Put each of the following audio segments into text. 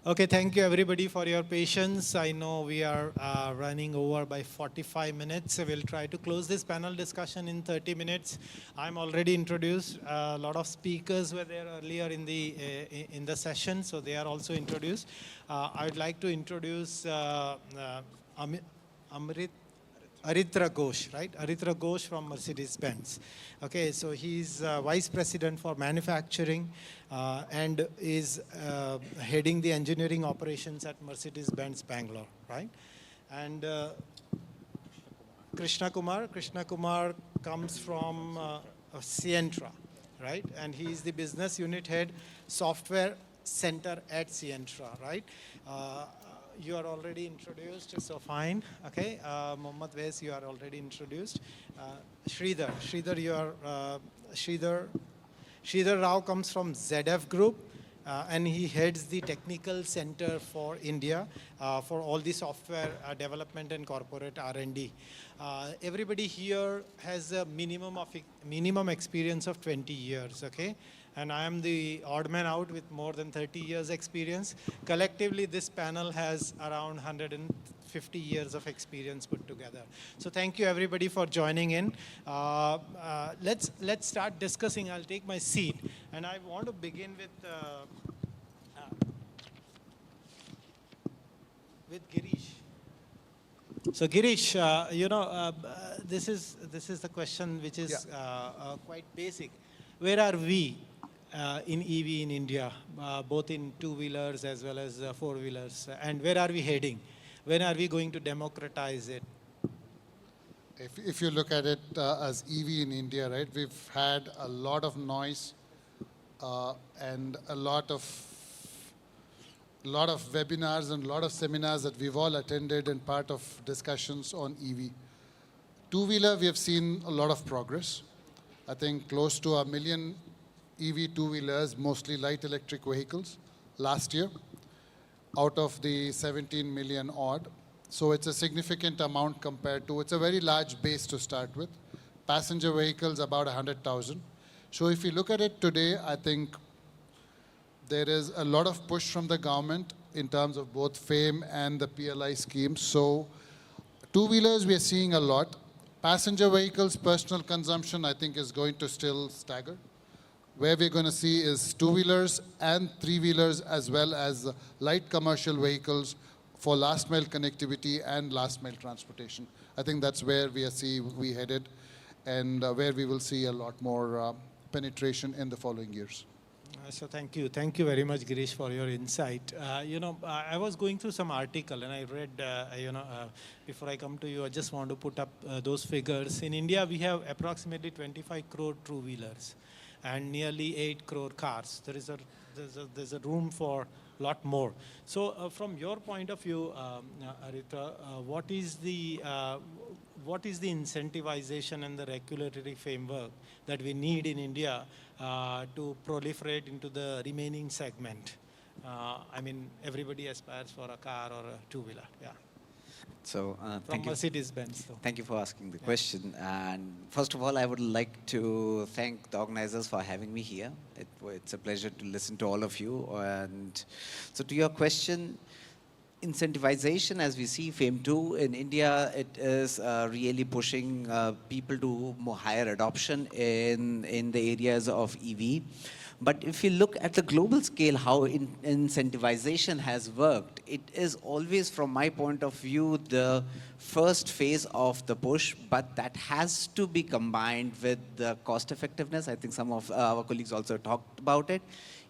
Okay, thank you everybody for your patience. I know we are running over by 45 minutes. We'll try to close this panel discussion in 30 minutes. I'm already introduced. A lot of speakers were there earlier in the session, so they are also introduced. I'd like to introduce Amrit Aritra Ghosh, right? Aritra Ghosh from Mercedes-Benz. Okay, so he's Vice President for Manufacturing and is heading the engineering operations at Mercedes-Benz Bangalore, right? And Krishna Kumar comes from Sientra, right? And he is the business unit head, software center at Sientra, right? You are already introduced, so fine. Okay, Mohammad Wes, you are already introduced. Sridhar, you are Sridhar Rao comes from ZF Group, and he heads the technical center for India for all the software development and corporate R&D. Everybody here has a minimum experience of 20 years. Okay. And I am the odd man out with more than 30 years experience. Collectively, this panel has around 150 years of experience put together. So thank you everybody for joining in. Let's start discussing. I'll take my seat. And I want to begin with Girish. So Girish, this is the question which is quite basic. Where are we in EV in India, both in two-wheelers as well as four-wheelers? And where are we heading? When are we going to democratize it? If you look at it as EV in India, right, we've had a lot of noise and a lot of webinars and a lot of seminars that we've all attended and part of discussions on EV. Two-wheeler, we have seen a lot of progress. I think close to 1 million EV two-wheelers, mostly light electric vehicles, last year, out of the 17 million odd. So it's a significant amount compared to, it's a very large base to start with. Passenger vehicles, about 100,000. So if you look at it today, I think there is a lot of push from the government in terms of both FAME and the PLI schemes. So two-wheelers, we are seeing a lot. Passenger vehicles, personal consumption, I think is going to still stagger. Where we're going to see is two-wheelers and three-wheelers as well as light commercial vehicles for last-mile connectivity and last-mile transportation. I think that's where we headed and where we will see a lot more penetration in the following years. So thank you. Thank you very much, Girish, for your insight. I was going through some article and I read, before I come to you, I just want to put up those figures. In India, we have approximately 25 crore two-wheelers and nearly 8 crore cars. There's a room for a lot more. So from your point of view, Aritra, what is the incentivization and the regulatory framework that we need in India to proliferate into the remaining segment? I mean, everybody aspires for a car or a two-wheeler. Yeah. So from Mercedes-Benz. Thank you for asking the question. And first of all, I would like to thank the organizers for having me here. It's a pleasure to listen to all of you. And so to your question, incentivization, as we see FAME 2 in India, it is really pushing people to more higher adoption in the areas of EV. But if you look at the global scale, how incentivization has worked, it is always, from my point of view, the first phase of the push, but that has to be combined with the cost effectiveness. I think some of our colleagues also talked about it,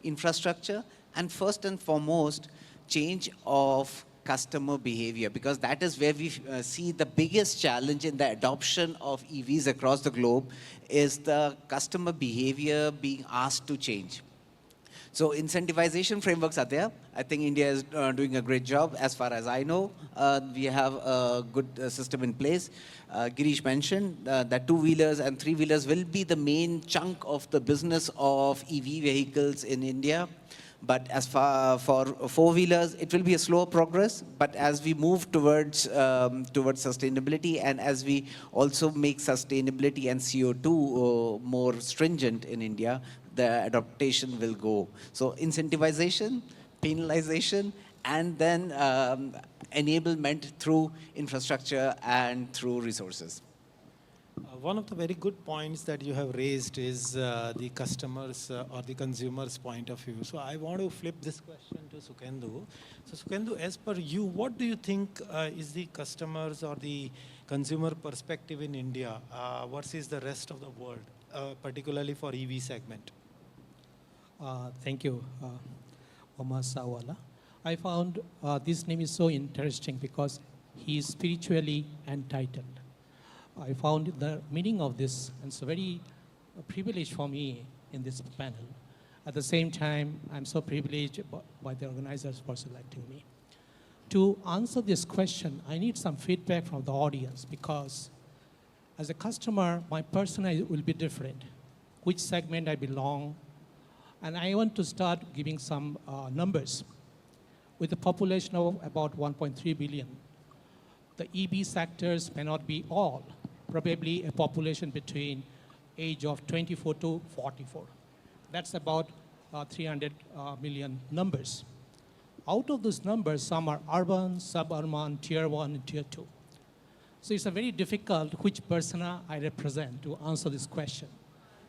infrastructure, and first and foremost, change of customer behavior, because that is where we see the biggest challenge in the adoption of EVs across the globe is the customer behavior being asked to change. So incentivization frameworks are there. I think India is doing a great job. As far as I know, we have a good system in place. Girish mentioned that two-wheelers and three-wheelers will be the main chunk of the business of EV vehicles in India. But as far for four-wheelers, it will be a slower progress. But as we move towards sustainability, and as we also make sustainability and CO2 more stringent in India, the adaptation will go. So incentivization, penalization, and then enablement through infrastructure and through resources. One of the very good points that you have raised is the customers or the consumers' point of view. So I want to flip this question to Sukhendu. So Sukhendu, as per you, what do you think is the customers or the consumer perspective in India versus the rest of the world, particularly for EV segment? Thank you, Mombasawala. I found this name is so interesting because he is spiritually entitled. I found the meaning of this, and it's a very privilege for me in this panel. At the same time, I'm so privileged by the organizers for selecting me. To answer this question, I need some feedback from the audience because as a customer, my persona will be different, which segment I belong, and I want to start giving some numbers. With a population of about 1.3 billion, the EV sectors may not be all, probably a population between age of 24 to 44. That's about 300 million numbers. Out of those numbers, some are urban, suburban, tier 1, and tier 2. So it's a very difficult which persona I represent to answer this question.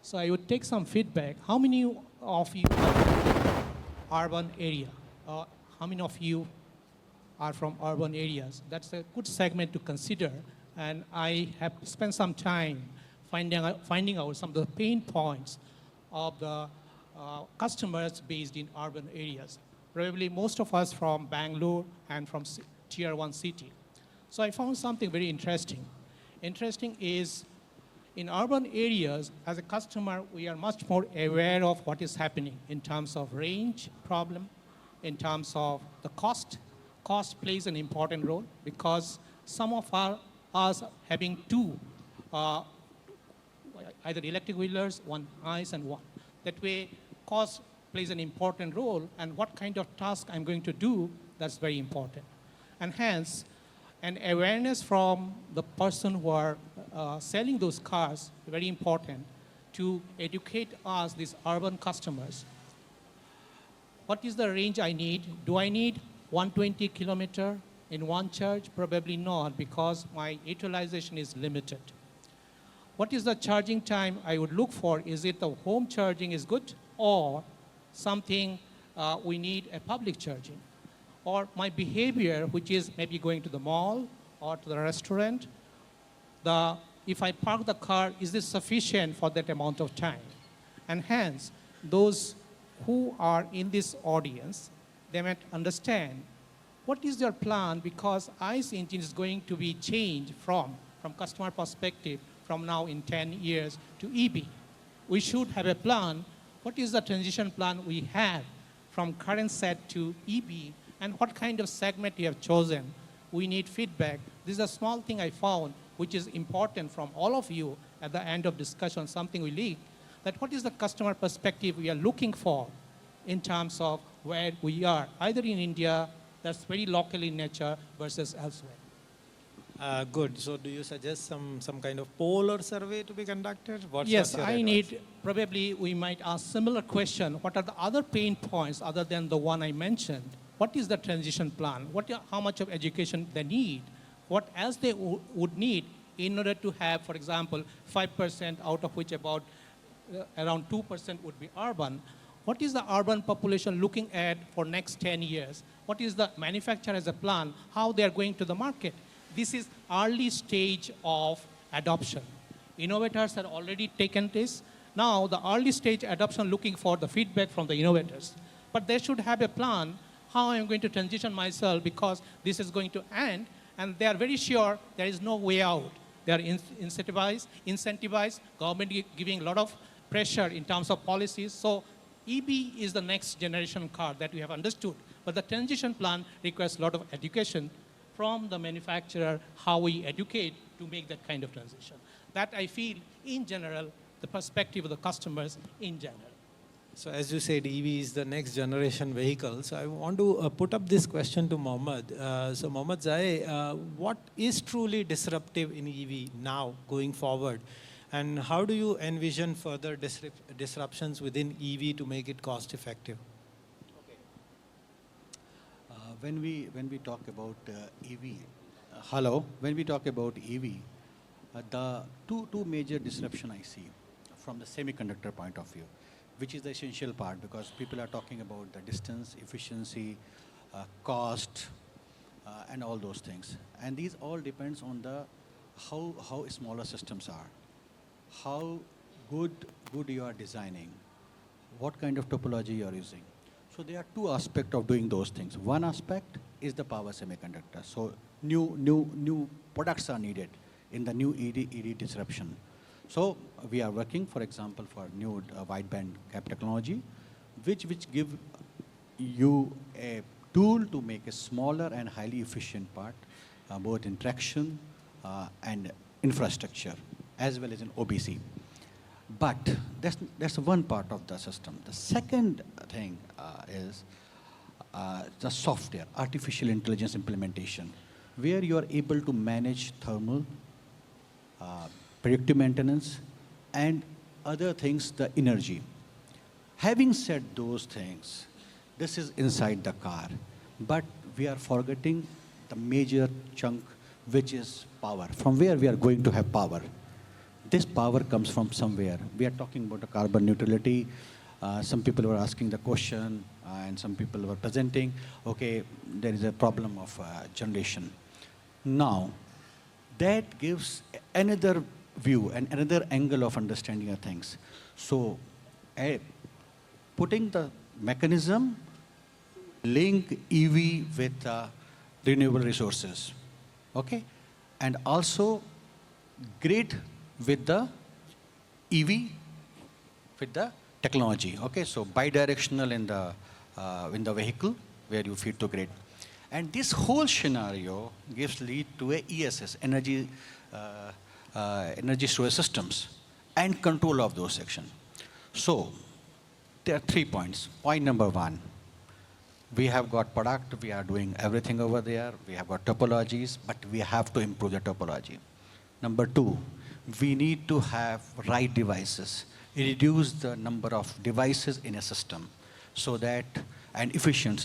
So I would take some feedback. How many of you are from urban area? How many of you are from urban areas? That's a good segment to consider. And I have spent some time finding out some of the pain points of the customers based in urban areas. Probably most of us from Bengaluru and from tier 1 city. So I found something very interesting. Interesting is in urban areas, as a customer, we are much more aware of what is happening in terms of range problem, in terms of the cost. Cost plays an important role because some of us having two, either electric wheelers, one ICE and one. That way, cost plays an important role, and what kind of task I'm going to do, that's very important. And hence, an awareness from the person who are selling those cars, very important, to educate us, these urban customers. What is the range I need? Do I need 120 kilometer in one charge? Probably not, because my utilization is limited. What is the charging time I would look for? Is it the home charging is good, or something we need a public charging? Or my behavior, which is maybe going to the mall or to the restaurant, if I park the car, is this sufficient for that amount of time? And hence, those who are in this audience, they might understand what is your plan, because ICE engine is going to be changed from customer perspective from now in 10 years to EV. We should have a plan. What is the transition plan we have from current set to EV, and what kind of segment you have chosen? We need feedback. This is a small thing I found, which is important from all of you at the end of discussion, something we leak, that what is the customer perspective we are looking for in terms of where we are, either in India, that's very local in nature, versus elsewhere. Good. So do you suggest some kind of poll or survey to be conducted? Yes, I need, probably we might ask similar question. What are the other pain points other than the one I mentioned? What is the transition plan? How much of education they need? What else they would need in order to have, for example, 5% out of which about around 2% would be urban. What is the urban population looking at for next 10 years? What is the manufacturer as a plan? How they are going to the market? This is early stage of adoption. Innovators have already taken this. Now the early stage adoption looking for the feedback from the innovators. But they should have a plan how I'm going to transition myself, because this is going to end, and they are very sure there is no way out. They are incentivized, government giving a lot of pressure in terms of policies. So EV is the next generation car that we have understood. But the transition plan requires a lot of education from the manufacturer, how we educate to make that kind of transition. That I feel, in general, the perspective of the customers in general. So as you said, EV is the next generation vehicle. So I want to put up this question to Mohammed. So Mohammed Zai, what is truly disruptive in EV now going forward? And how do you envision further disruptions within EV to make it cost effective? Okay. When we talk about EV, hello, when we talk about EV, the two major disruption I see from the semiconductor point of view, which is the essential part because people are talking about the distance, efficiency, cost, and all those things. And these all depends on the how smaller systems are, how good you are designing, what kind of topology you are using. So there are two aspects of doing those things. One aspect is the power semiconductor. So new products are needed in the new ED disruption. So we are working, for example, for new wideband gap technology, which give you a tool to make a smaller and highly efficient part, both in traction and infrastructure, as well as in OBC. But that's one part of the system. The second thing is the software, artificial intelligence implementation, where you are able to manage thermal, predictive maintenance, and other things, the energy. Having said those things, this is inside the car, but we are forgetting the major chunk, which is power. From where we are going to have power? This power comes from somewhere. We are talking about the carbon neutrality. Some people were asking the question, and some people were presenting, okay, there is a problem of generation. Now, that gives another view and another angle of understanding of things. So, putting the mechanism, link EV with renewable resources, okay? And also grid with the EV, with the technology, okay? So bidirectional in the vehicle where you feed to grid. And this whole scenario gives lead to a ESS, energy storage systems, and control of those sections. So there are 3 points. Point number 1, we have got product, we are doing everything over there, we have got topologies, but we have to improve the topology. Number 2, we need to have right devices, reduce the number of devices in a system, so that, and efficient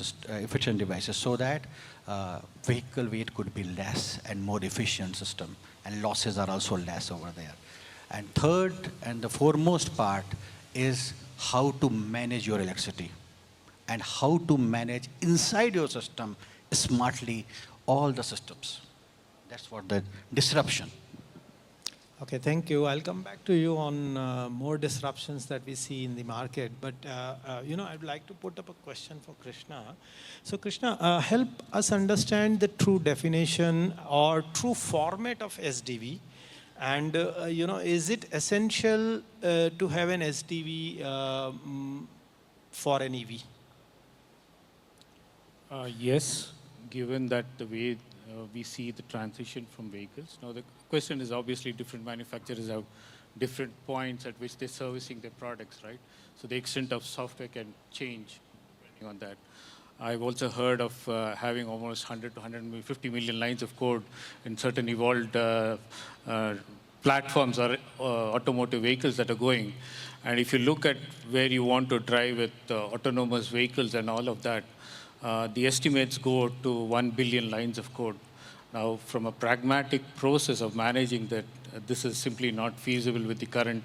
devices, so that vehicle weight could be less and more efficient system, and losses are also less over there. And third, and the foremost part, is how to manage your electricity and how to manage inside your system smartly all the systems. That's what the disruption. Okay, thank you. I'll come back to you on more disruptions that we see in the market. But, I'd like to put up a question for Krishna. So, Krishna, help us understand the true definition or true format of SDV. And, is it essential to have an SDV for an EV? Yes, given that the way we see the transition from vehicles. Now the question is obviously different manufacturers have different points at which they're servicing their products, right? So the extent of software can change depending on that. I've also heard of having almost 100 to 150 million lines of code in certain evolved platforms or automotive vehicles that are going. And if you look at where you want to drive with autonomous vehicles and all of that, the estimates go to 1 billion lines of code. Now, from a pragmatic process of managing that, this is simply not feasible with the current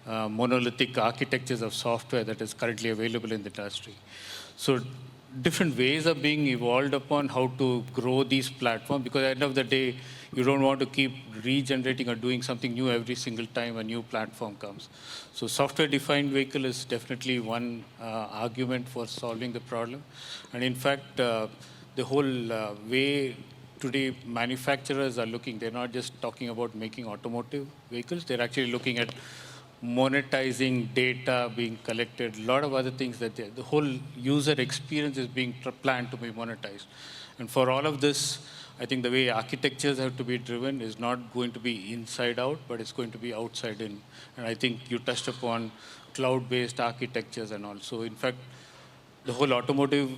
monolithic architectures of software that is currently available in the industry. So different ways are being evolved upon how to grow these platforms, because at the end of the day, you don't want to keep regenerating or doing something new every single time a new platform comes. So software-defined vehicle is definitely one argument for solving the problem. And in fact, the whole way today manufacturers are looking, they're not just talking about making automotive vehicles, they're actually looking at monetizing data being collected, a lot of other things that the whole user experience is being planned to be monetized. And for all of this, I think the way architectures have to be driven is not going to be inside out, but it's going to be outside in. And I think you touched upon cloud-based architectures and all. So in fact, the whole automotive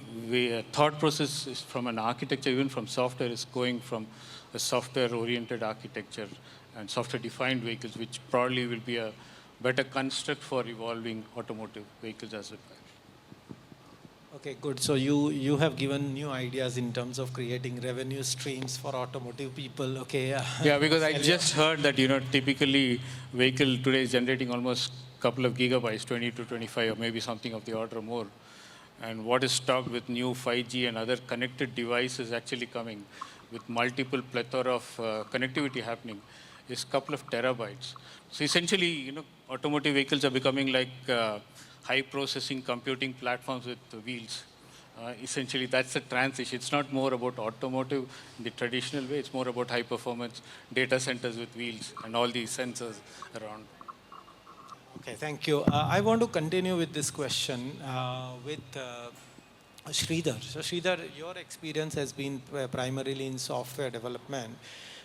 thought process is from an architecture, even from software, is going from a software-oriented architecture and software-defined vehicles, which probably will be a better construct for evolving automotive vehicles as required. Okay, good. So you have given new ideas in terms of creating revenue streams for automotive people. Okay. Yeah, because I just heard that, typically vehicle today is generating almost couple of gigabytes, 20 to 25, or maybe something of the order more. And what is stocked with new 5G and other connected devices actually coming with multiple plethora of connectivity happening is couple of terabytes. So essentially, automotive vehicles are becoming like high processing computing platforms with wheels. Essentially, that's the transition. It's not more about automotive in the traditional way. It's more about high performance data centers with wheels and all these sensors around. Okay, thank you. I want to continue with this question with Sridhar. So Sridhar, your experience has been primarily in software development.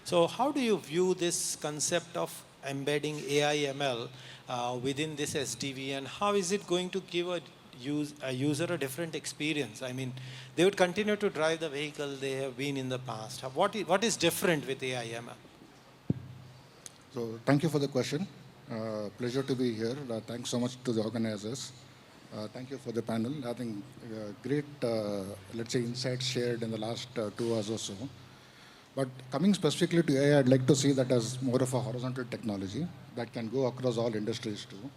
So how do you view this concept of embedding AI ML within this SDV, and how is it going to give a user a different experience? I mean, they would continue to drive the vehicle they have been in the past. What is different with AI ML? So thank you for the question. Pleasure to be here. Thanks so much to the organizers. Thank you for the panel. I think great, let's say, insights shared in the last 2 hours or so. But coming specifically to AI, I'd like to see that as more of a horizontal technology that can go across all industries too.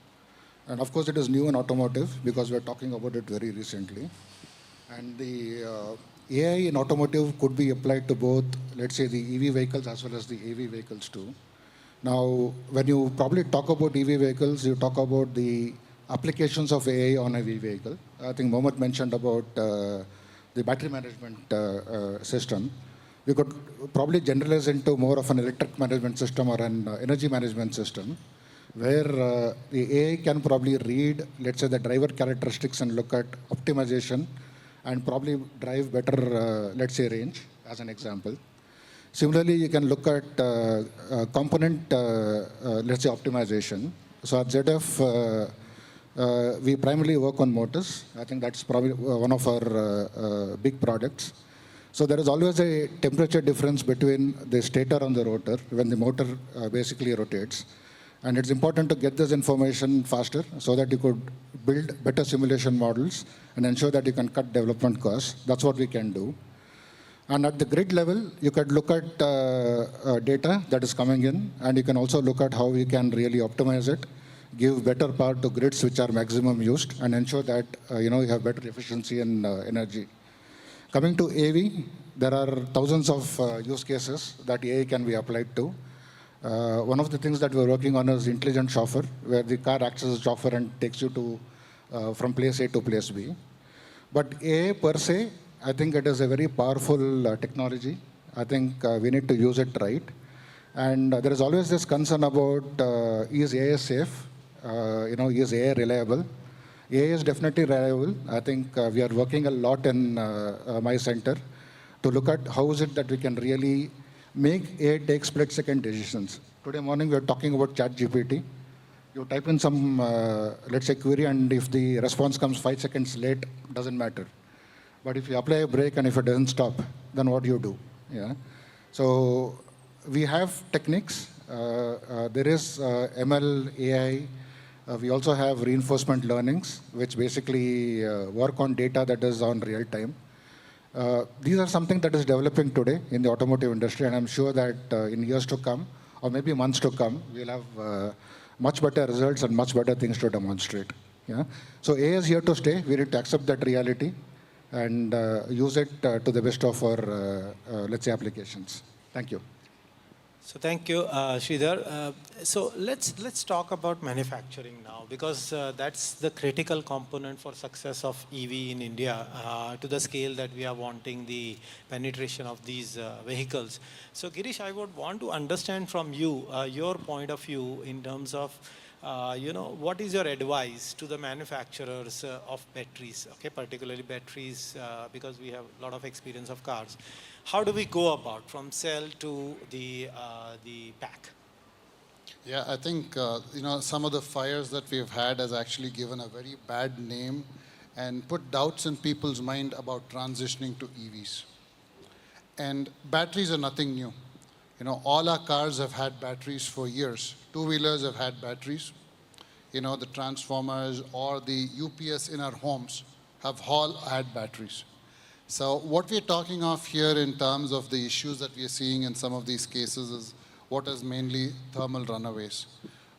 And of course, it is new in automotive because we're talking about it very recently. And the AI in automotive could be applied to both, let's say, the EV vehicles as well as the AV vehicles too. Now, when you probably talk about EV vehicles, you talk about the applications of AI on a EV vehicle. I think Mohammed mentioned about the battery management system. We could probably generalize into more of an electric management system or an energy management system, where the AI can probably read, let's say, the driver characteristics and look at optimization and probably drive better, let's say, range, as an example. Similarly, you can look at component, let's say, optimization. So at ZF, we primarily work on motors. I think that's probably one of our big products. So there is always a temperature difference between the stator and the rotor when the motor basically rotates. And it's important to get this information faster so that you could build better simulation models and ensure that you can cut development costs. That's what we can do. And at the grid level, you could look at data that is coming in, and you can also look at how we can really optimize it, give better power to grids which are maximum used, and ensure that you have better efficiency and energy. Coming to AV, there are thousands of use cases that AI can be applied to. One of the things that we're working on is intelligent chauffeur, where the car acts as a chauffeur and takes you to from place A to place B. But AI per se, I think it is a very powerful technology. I think we need to use it right. And there is always this concern about is AI safe? Is AI reliable? AI is definitely reliable. I think we are working a lot in my center to look at how is it that we can really make AI take split-second decisions. Today morning we are talking about ChatGPT. You type in some, let's say, query, and if the response comes 5 seconds late, doesn't matter. But if you apply a brake and if it doesn't stop, then what do you do? Yeah. So we have techniques. There is ML, AI. We also have reinforcement learnings, which basically work on data that is on real time. These are something that is developing today in the automotive industry, and I'm sure that in years to come, or maybe months to come, we'll have much better results and much better things to demonstrate. Yeah? So AI is here to stay. We need to accept that reality and use it to the best of our, let's say, applications. Thank you. So thank you, Sridhar. So let's talk about manufacturing now, because that's the critical component for success of EV in India to the scale that we are wanting the penetration of these vehicles. So Girish, I would want to understand from you your point of view in terms of what is your advice to the manufacturers of batteries, okay, particularly batteries, because we have a lot of experience of cars. How do we go about from cell to the pack? Yeah, I think some of the fires that we've had has actually given a very bad name and put doubts in people's mind about transitioning to EVs. And batteries are nothing new. All our cars have had batteries for years. Two-wheelers have had batteries. The transformers or the UPS in our homes have all had batteries. So what we're talking of here in terms of the issues that we are seeing in some of these cases is what is mainly thermal runaways,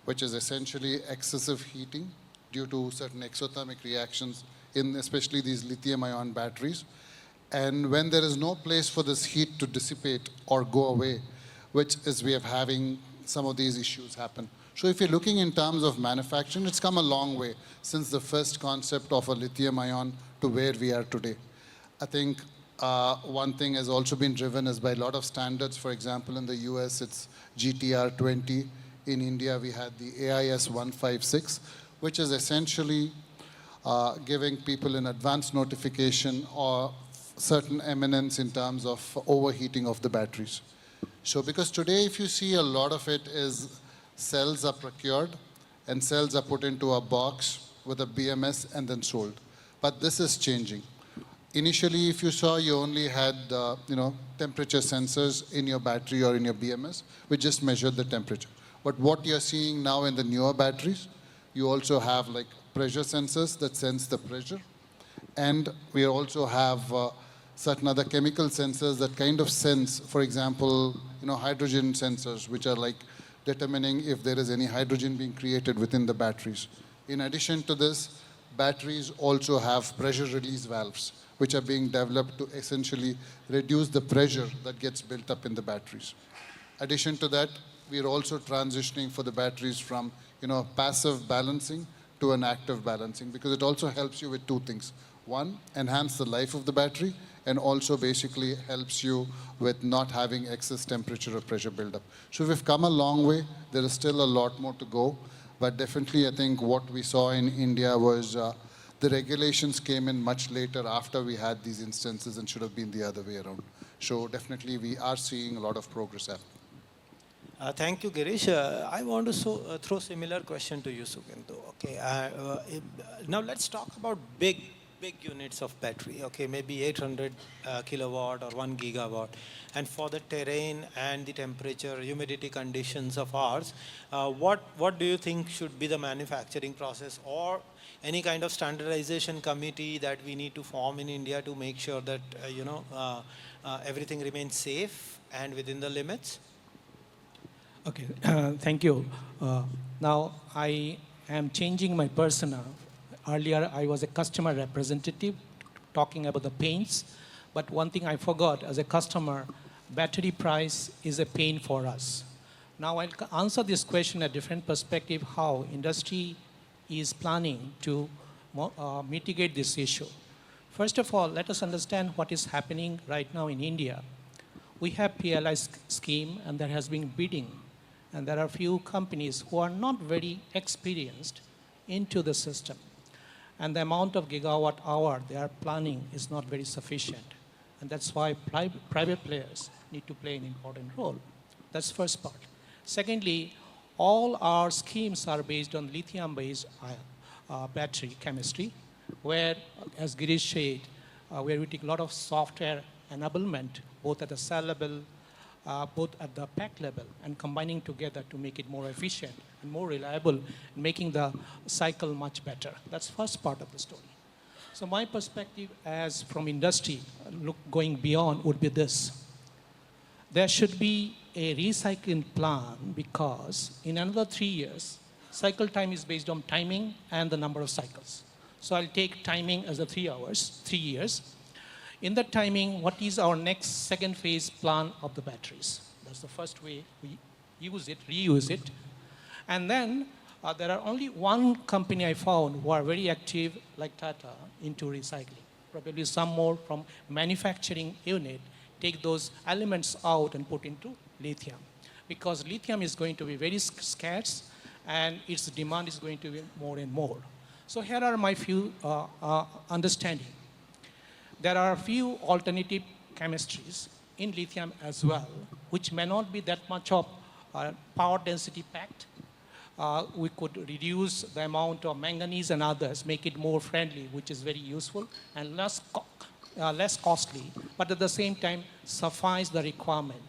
which is essentially excessive heating due to certain exothermic reactions in especially these lithium-ion batteries. And when there is no place for this heat to dissipate or go away, which is we are having some of these issues happen. So if you're looking in terms of manufacturing, it's come a long way since the first concept of a lithium-ion to where we are today. I think one thing has also been driven is by a lot of standards. For example, in the US, it's GTR 20. In India, we had the AIS 156, which is essentially giving people an advance notification or certain eminence in terms of overheating of the batteries. So because today, if you see a lot of it is cells are procured and cells are put into a box with a BMS and then sold. But this is changing. Initially, if you saw, you only had temperature sensors in your battery or in your BMS, which just measured the temperature. But what you're seeing now in the newer batteries, you also have like pressure sensors that sense the pressure. And we also have certain other chemical sensors that kind of sense, for example, hydrogen sensors, which are like determining if there is any hydrogen being created within the batteries. In addition to this, batteries also have pressure release valves, which are being developed to essentially reduce the pressure that gets built up in the batteries. Addition to that, we are also transitioning for the batteries from passive balancing to an active balancing, because it also helps you with two things. One, enhance the life of the battery, and also basically helps you with not having excess temperature or pressure buildup. So we've come a long way. There is still a lot more to go. But definitely, I think what we saw in India was the regulations came in much later after we had these instances and should have been the other way around. So definitely, we are seeing a lot of progress happening. Thank you, Girish. I want to throw similar question to you, Sugandhu. Okay. Now let's talk about big units of battery. Okay, maybe 800 kilowatt or 1 gigawatt. And for the terrain and the temperature, humidity conditions of ours, what do you think should be the manufacturing process or any kind of standardization committee that we need to form in India to make sure that everything remains safe and within the limits? Okay, thank you. Now I am changing my persona. Earlier I was a customer representative talking about the pains, but one thing I forgot, as a customer, battery price is a pain for us. Now I'll answer this question a different perspective, how industry is planning to mitigate this issue. First of all, let us understand what is happening right now in India. We have PLI scheme and there has been bidding, and there are few companies who are not very experienced into the system. And the amount of gigawatt hour they are planning is not very sufficient. And that's why private players need to play an important role. That's the first part. Secondly, all our schemes are based on lithium-based battery chemistry, where, as Girish said, where we take a lot of software enablement, both at the cell level, both at the pack level, and combining together to make it more efficient and more reliable, and making the cycle much better. That's the first part of the story. So my perspective as from industry, going beyond, would be this. There should be a recycling plan, because in another 3 years, cycle time is based on timing and the number of cycles. So I'll take timing as the 3 years. In that timing, what is our next second phase plan of the batteries? That's the first way we use it, reuse it. And then there are only one company I found who are very active, like Tata, into recycling. Probably some more from manufacturing unit take those elements out and put into lithium. Because lithium is going to be very scarce and its demand is going to be more and more. So here are my few understanding. There are a few alternative chemistries in lithium as well, which may not be that much of power density packed. We could reduce the amount of manganese and others, make it more friendly, which is very useful and less costly, but at the same time suffice the requirement.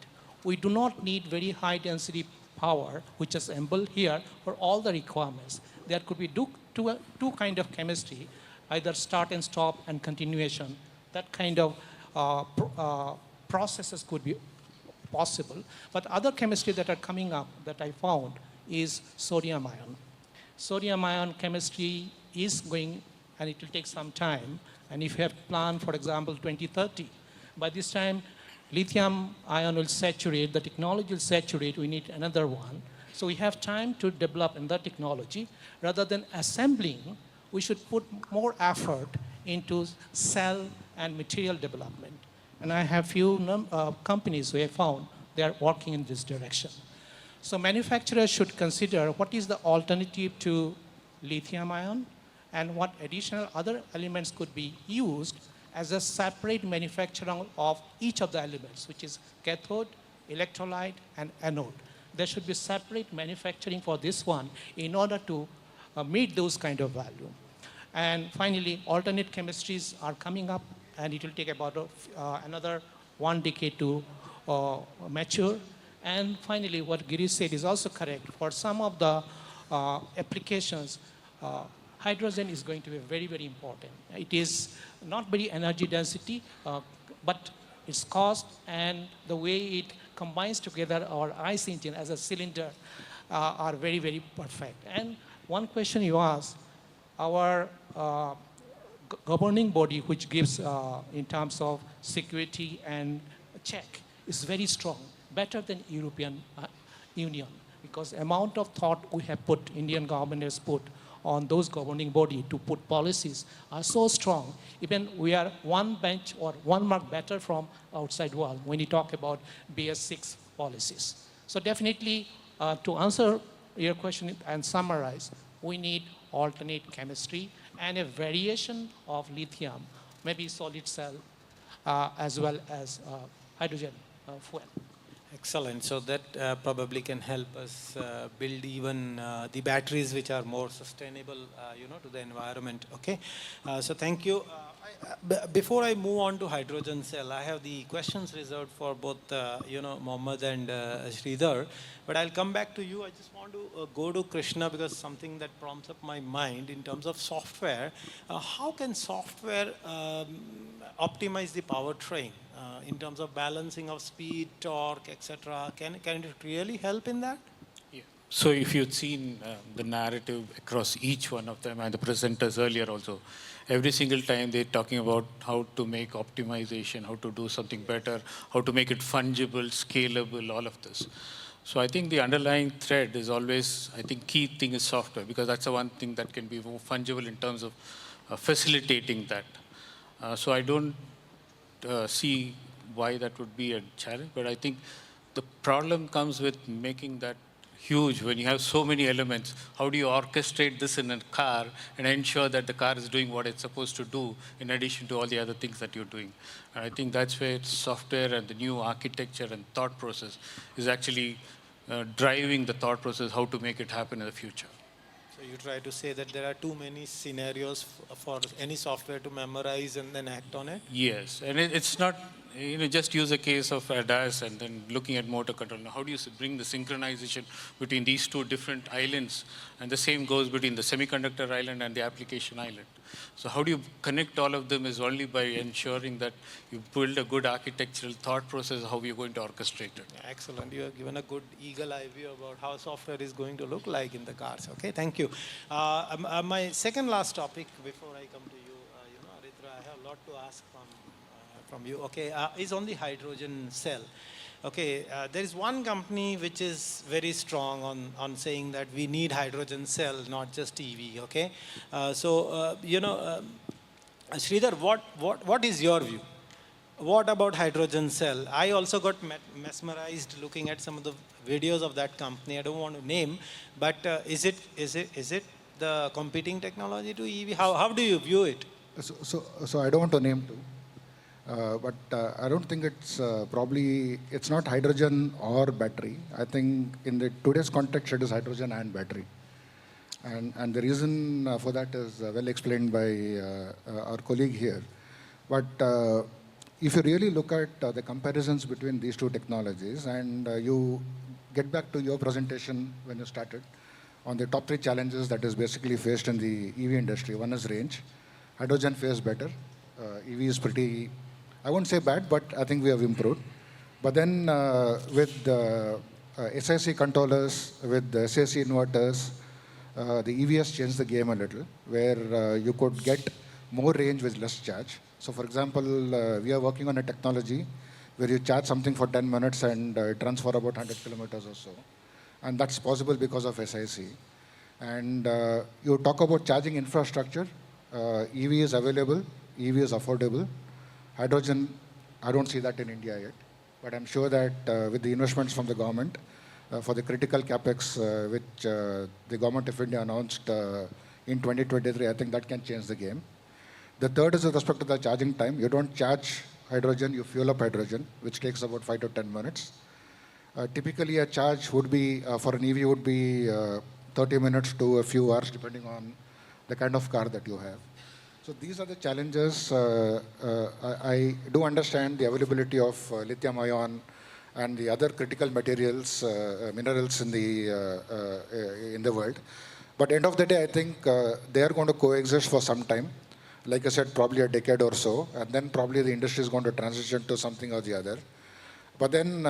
We do not need very high density power, which is assembled here, for all the requirements. There could be two kind of chemistry either start and stop and continuation. That kind of processes could be possible. But other chemistry that are coming up that I found is sodium ion. Sodium ion chemistry is going, and it will take some time. And if you have planned, for example, 2030, by this time, lithium ion will saturate, the technology will saturate, we need another one. So we have time to develop another technology. Rather than assembling, we should put more effort into cell and material development. And I have few companies who I found they are working in this direction. So manufacturers should consider what is the alternative to lithium ion and what additional other elements could be used as a separate manufacturing of each of the elements, which is cathode, electrolyte, and anode. There should be separate manufacturing for this one in order to meet those kind of value. And finally, alternate chemistries are coming up, and it will take about another 1 decade to mature. And finally, what Girish said is also correct. For some of the applications, hydrogen is going to be very, very important. It is not very energy density, but its cost and the way it combines together our ICE engine as a cylinder are very, very perfect. And one question you asked, our governing body, which gives in terms of security and check, is very strong, better than European Union, because amount of thought we have put, Indian government has put on those governing body to put policies are so strong. Even we are one bench or one mark better from outside world when you talk about BS6 policies. So definitely, to answer your question and summarize, we need alternate chemistry and a variation of lithium, maybe solid cell, as well as hydrogen fuel. Excellent. So that probably can help us build even the batteries which are more sustainable, to the environment. Okay. So thank you. Before I move on to hydrogen cell, I have the questions reserved for both, Mohammed and Sridhar. But I'll come back to you. I just want to go to Krishna because something that prompts up my mind in terms of software. How can software optimize the powertrain in terms of balancing of speed, torque, etc.? Can it really help in that? Yeah. So if you've seen the narrative across each one of them and the presenters earlier also, every single time they're talking about how to make optimization, how to do something better, how to make it fungible, scalable, all of this. So I think the underlying thread is always, I think key thing is software, because that's the one thing that can be more fungible in terms of facilitating that. So I don't see why that would be a challenge, but I think the problem comes with making that huge. When you have so many elements, how do you orchestrate this in a car and ensure that the car is doing what it's supposed to do in addition to all the other things that you're doing? And I think that's where software and the new architecture and thought process is actually driving the thought process, how to make it happen in the future. So you try to say that there are too many scenarios for any software to memorize and then act on it? Yes, and it's not, just use a case of ADAS and then looking at motor control. Now, how do you bring the synchronization between these two different islands? And the same goes between the semiconductor island and the application island. So how do you connect all of them is only by ensuring that you build a good architectural thought process, how you're going to orchestrate it. Excellent. You have given a good eagle eye view about how software is going to look like in the cars. Okay, thank you. My second last topic before I come to you, Aritra, I have a lot to ask from you. Okay, is on the hydrogen cell. Okay, there is one company which is very strong on saying that we need hydrogen cell, not just EV. Okay, Sridhar, what is your view? What about hydrogen cell? I also got mesmerized looking at some of the videos of that company. I don't want to name, but is it the competing technology to EV? How do you view it? So I don't want to name too. But I don't think it's it's not hydrogen or battery. I think in today's context, it is hydrogen and battery. And the reason for that is well explained by our colleague here. But if you really look at the comparisons between these two technologies, and you get back to your presentation when you started on the top 3 challenges that is basically faced in the EV industry. One is range. hydrogen fares better. EV is pretty, I won't say bad, but I think we have improved. But then with SIC controllers, with the SAC inverters, the EV has changed the game a little, where you could get more range with less charge. So for example, we are working on a technology where you charge something for 10 minutes and it runs for about 100 kilometers or so. And that's possible because of SIC. And you talk about charging infrastructure. EV is available, EV is affordable. Hydrogen, I don't see that in India yet. But I'm sure that with the investments from the government, for the critical capex which the government of India announced in 2023, I think that can change the game. The third is with respect to the charging time. You don't charge hydrogen, you fuel up hydrogen, which takes about 5 to 10 minutes. Typically, a charge would be, for an EV, would be 30 minutes to a few hours, depending on the kind of car that you have. So these are the challenges. I do understand the availability of lithium-ion and the other critical materials, minerals in the world. But end of the day, I think they are going to coexist for some time. Like I said, probably a decade or so, and then probably the industry is going to transition to something or the other. But then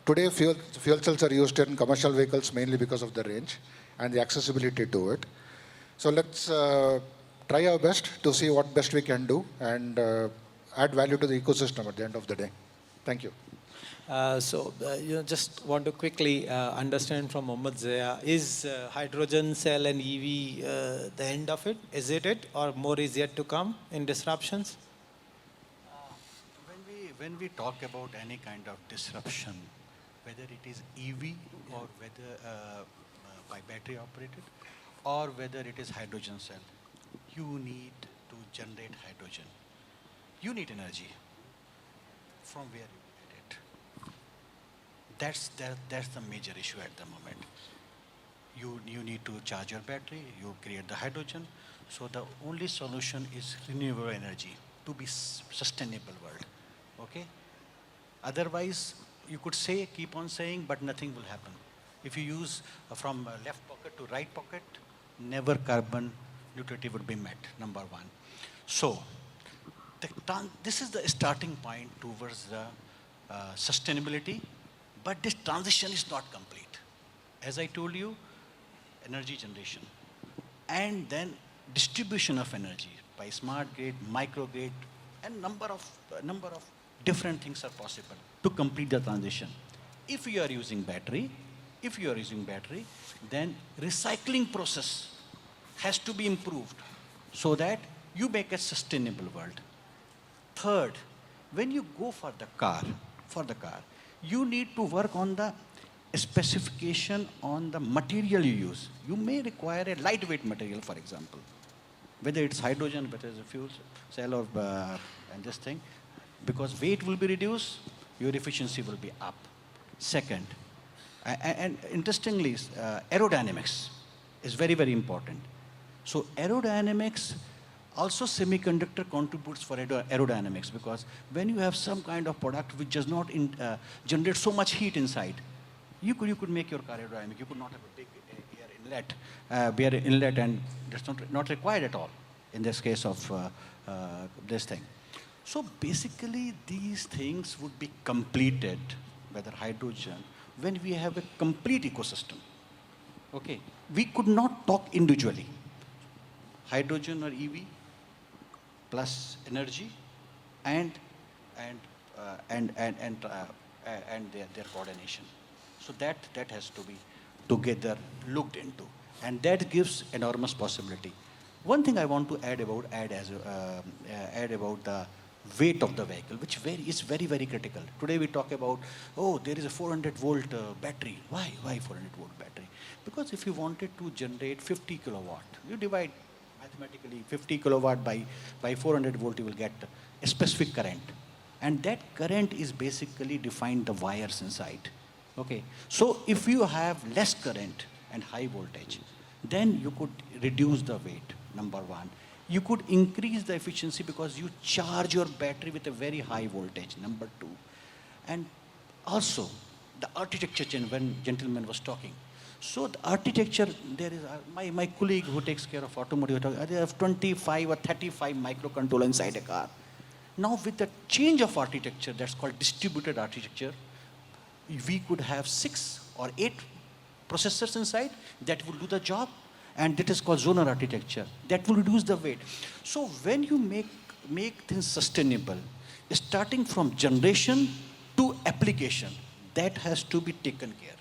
today, fuel cells are used in commercial vehicles mainly because of the range and the accessibility to it. So let's try our best to see what best we can do and add value to the ecosystem at the end of the day. Thank you. Just want to quickly understand from Mohammed Zia, is hydrogen cell and EV the end of it? Is it, or more is yet to come in disruptions? When we talk about any kind of disruption, whether it is EV or whether by battery operated, or whether it is hydrogen cell, you need to generate hydrogen. You need energy. From where you get it? That's the major issue at the moment. You need to charge your battery, you create the hydrogen. So the only solution is renewable energy to be sustainable world. Okay? Otherwise, you could say, keep on saying, but nothing will happen. If you use from left pocket to right pocket, never carbon neutrality would be met, number one. So, this is the starting point towards the sustainability, but this transition is not complete. As I told you, energy generation, and then distribution of energy by smart grid, micro grid, and number of different things are possible to complete the transition. If you are using battery, then recycling process has to be improved so that you make a sustainable world. Third, when you go for the car, you need to work on the specification on the material you use. You may require a lightweight material, for example, whether it's hydrogen, whether it's a fuel cell or and this thing, because weight will be reduced, your efficiency will be up. Second, and interestingly, aerodynamics is very, very important. So aerodynamics, also semiconductor contributes for aerodynamics, because when you have some kind of product which does not generate so much heat inside, you could make your car aerodynamic. You could not have a big air inlet, and that's not required at all in this case of this thing. So basically, these things would be completed, whether hydrogen, when we have a complete ecosystem. Okay, we could not talk individually. Hydrogen or EV plus energy and their coordination. So that has to be together looked into, and that gives enormous possibility. One thing I want to add about the weight of the vehicle, which is very, very critical. Today we talk about, oh, there is a 400-volt battery. Why 400-volt battery? Because if you wanted to generate 50 kilowatt, you divide mathematically 50 kilowatt by 400 volt, you will get a specific current. And that current is basically defined the wires inside. Okay. So if you have less current and high voltage, then you could reduce the weight, number one. You could increase the efficiency because you charge your battery with a very high voltage, number two. And also, the architecture change when gentleman was talking. So the architecture, there is my colleague who takes care of automotive, they have 25 or 35 microcontroller inside a car. Now with the change of architecture, that's called distributed architecture, we could have 6 or 8 processors inside that will do the job, and that is called zonal architecture. That will reduce the weight. So when you make things sustainable, starting from generation to application, that has to be taken care.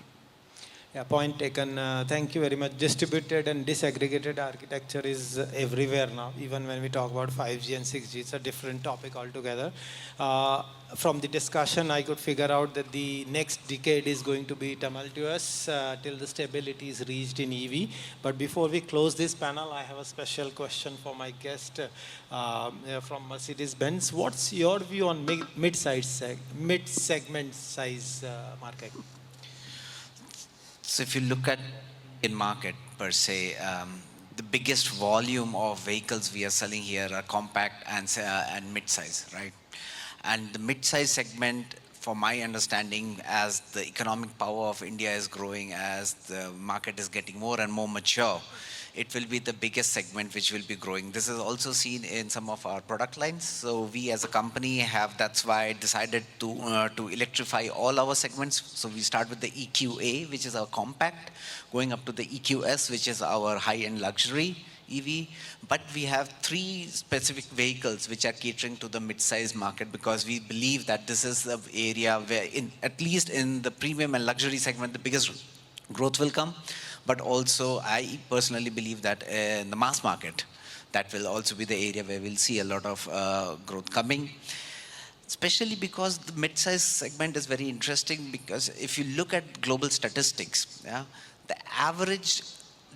Yeah, point taken. Thank you very much. Distributed and disaggregated architecture is everywhere now. Even when we talk about 5G and 6G, it's a different topic altogether. From the discussion, I could figure out that the next decade is going to be tumultuous till the stability is reached in EV. But before we close this panel, I have a special question for my guest from Mercedes-Benz. What's your view on mid-segment size market? So if you look at in market per se, the biggest volume of vehicles we are selling here are compact and mid-size, right? And the mid-size segment, for my understanding, as the economic power of India is growing, as the market is getting more and more mature, it will be the biggest segment which will be growing. This is also seen in some of our product lines. So we as a company have, that's why I decided to electrify all our segments. So we start with the EQA, which is our compact, going up to the EQS, which is our high-end luxury EV. But we have 3 specific vehicles which are catering to the mid-size market, because we believe that this is the area where, at least in the premium and luxury segment, the biggest growth will come. But also, I personally believe that in the mass market, that will also be the area where we'll see a lot of growth coming. Especially because the mid-size segment is very interesting, because if you look at global statistics, yeah, the average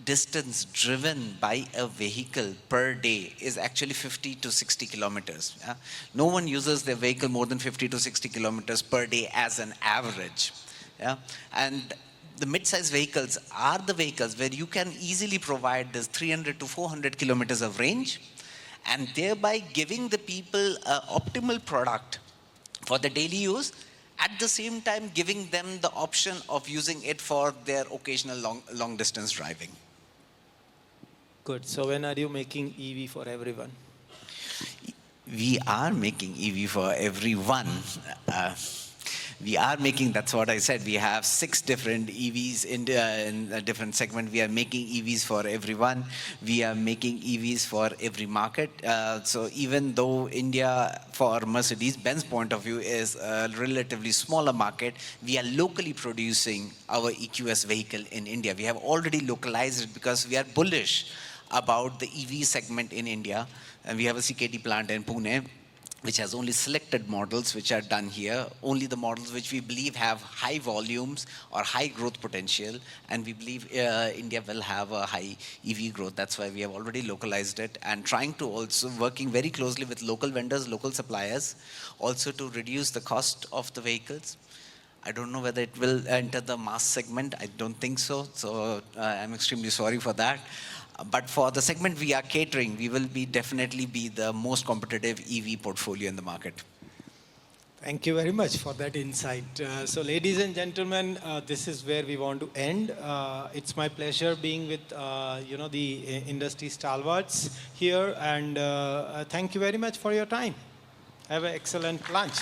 distance driven by a vehicle per day is actually 50 to 60 kilometers. Yeah? No one uses their vehicle more than 50 to 60 kilometers per day as an average. Yeah? And the mid-size vehicles are the vehicles where you can easily provide this 300 to 400 kilometers of range, and thereby giving the people an optimal product for the daily use, at the same time giving them the option of using it for their occasional long distance driving. Good. So when are you making EV for everyone? We are making EV for everyone. We are making, that's what I said, we have 6 different EVs in a different segment. We are making EVs for everyone. We are making EVs for every market. So even though India, for Mercedes-Benz point of view, is a relatively smaller market, we are locally producing our EQS vehicle in India. We have already localized it because we are bullish about the EV segment in India. And we have a CKD plant in Pune, which has only selected models which are done here, only the models which we believe have high volumes or high growth potential, and we believe India will have a high EV growth. That's why we have already localized it, and trying to also working very closely with local vendors, local suppliers, also to reduce the cost of the vehicles. I don't know whether it will enter the mass segment. I don't think so. So I'm extremely sorry for that. But for the segment we are catering, we will definitely be the most competitive EV portfolio in the market. Thank you very much for that insight. So ladies and gentlemen, this is where we want to end. It's my pleasure being with the industry stalwarts here, and thank you very much for your time. Have an excellent lunch.